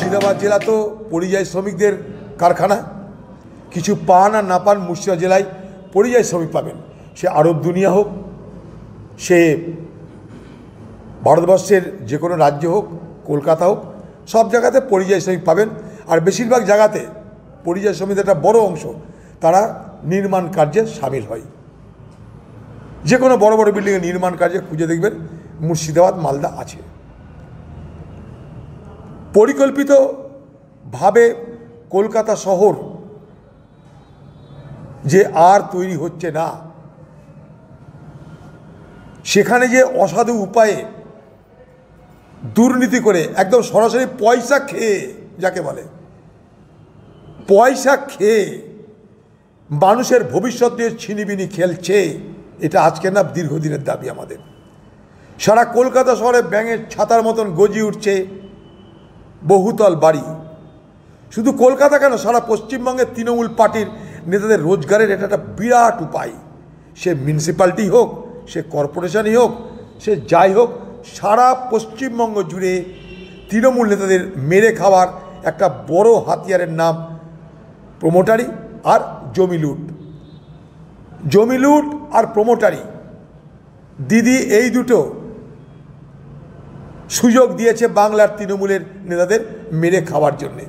মুর্শিদাবাদ জেলা তো পরিযায়ী শ্রমিকদের কারখানা। কিছু পান আর না পান মুর্শিদাবাদ জেলায় পরিযায়ী শ্রমিক পাবেন, সে আরব দুনিয়া হোক, সে ভারতবর্ষের যে কোনো রাজ্য হোক, কলকাতা হোক, সব জায়গাতে পরিযায়ী শ্রমিক পাবেন। আর বেশিরভাগ জায়গাতে পরিযায়ী শ্রমিকদের একটা বড় অংশ তারা নির্মাণ কার্যে সামিল হয়। যে কোনো বড় বড় বিল্ডিংয়ের নির্মাণ কার্যে খুঁজে দেখবেন মুর্শিদাবাদ, মালদা আছে। পরিকল্পিতভাবে কলকাতা শহর যে আর তৈরি হচ্ছে না, সেখানে যে অসাধু উপায়ে দুর্নীতি করে একদম সরাসরি পয়সা খেয়ে, যাকে বলে পয়সা খেয়ে মানুষের ভবিষ্যৎ দিয়ে ছিনিবিনি খেলছে, এটা আজকে না, দীর্ঘদিনের দাবি আমাদের। সারা কলকাতা শহরে ব্যাঙের ছাতার মতন গজিয়ে উঠছে বহুতল বাড়ি। শুধু কলকাতা কেন, সারা পশ্চিমবঙ্গের তৃণমূল পার্টির নেতাদের রোজগারের এটা একটা বিরাট উপায়। সে মিউনিসিপ্যালিটি হোক, সে কর্পোরেশনই হোক, সে যাই হোক, সারা পশ্চিমবঙ্গ জুড়ে তৃণমূল নেতাদের মেরে খাওয়ার একটা বড় হাতিয়ারের নাম প্রমোটারি আর জমি লুট। জমি লুট আর প্রমোটারি, দিদি এই দুটো সুযোগ দিয়েছে বাংলার তৃণমূলের নেতাদের মেরে খাওয়ার জন্যে।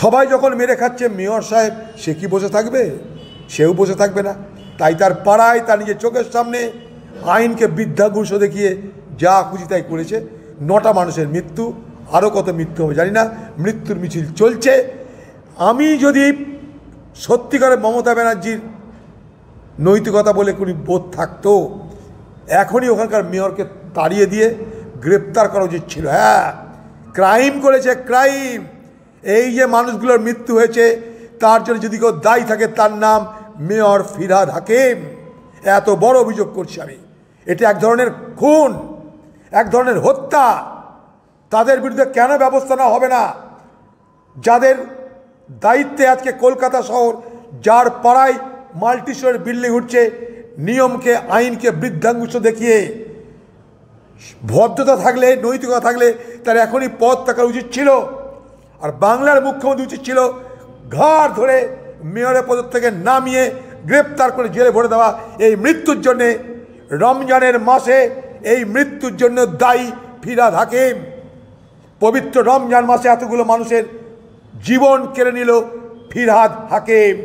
সবাই যখন মেরে খাচ্ছে, মেয়র সাহেব সে কি বসে থাকবে? সেও বসে থাকবে না। তাই তার পাড়ায় তার নিজের চোখের সামনে আইনকে বৃদ্ধাগুষ্য দেখিয়ে যা খুশি তাই করেছে। 9টা মানুষের মৃত্যু, আরও কত মৃত্যু হবে জানি না, মৃত্যুর মিছিল চলছে। আমি যদি সত্যিকারে মমতা ব্যানার্জির নৈতিকতা বলে কোনো বোধ থাকতো, এখনই ওখানকার মেয়রকে তাড়িয়ে দিয়ে গ্রেপ্তার করা উচিত ছিল। হ্যাঁ, ক্রাইম করেছে, ক্রাইম। এই যে মানুষগুলোর মৃত্যু হয়েছে, তার জন্য যদি কেউ দায়ী থাকে, তার নাম মেয়র ফিরহাদ হাকিম। এত বড় অভিযোগ করছি আমি। এটা এক ধরনের খুন, এক ধরনের হত্যা। তাদের বিরুদ্ধে কেন ব্যবস্থা নেওয়া হবে না? যাদের দায়িত্বে আজকে কলকাতা শহর, যার পাড়ায় মাল্টি স্টোরের বিল্ডিং উঠছে, নিয়মকে, আইনকে বৃদ্ধাঙ্গুষ্ঠ দেখিয়ে, ভদ্রতা থাকলে, নৈতিকতা থাকলে তার এখনই পদ থাকা উচিত ছিল। আর বাংলার মুখ্যমন্ত্রী উচিত ছিল ঘাড় ধরে মেয়রের পদ থেকে নামিয়ে গ্রেপ্তার করে জেলে ভরে দেওয়া। এই মৃত্যুর জন্যে, রমজানের মাসে এই মৃত্যুর জন্য দায়ী ফিরহাদ হাকিম। পবিত্র রমজান মাসে এতগুলো মানুষের জীবন কেড়ে নিল ফিরহাদ হাকিম।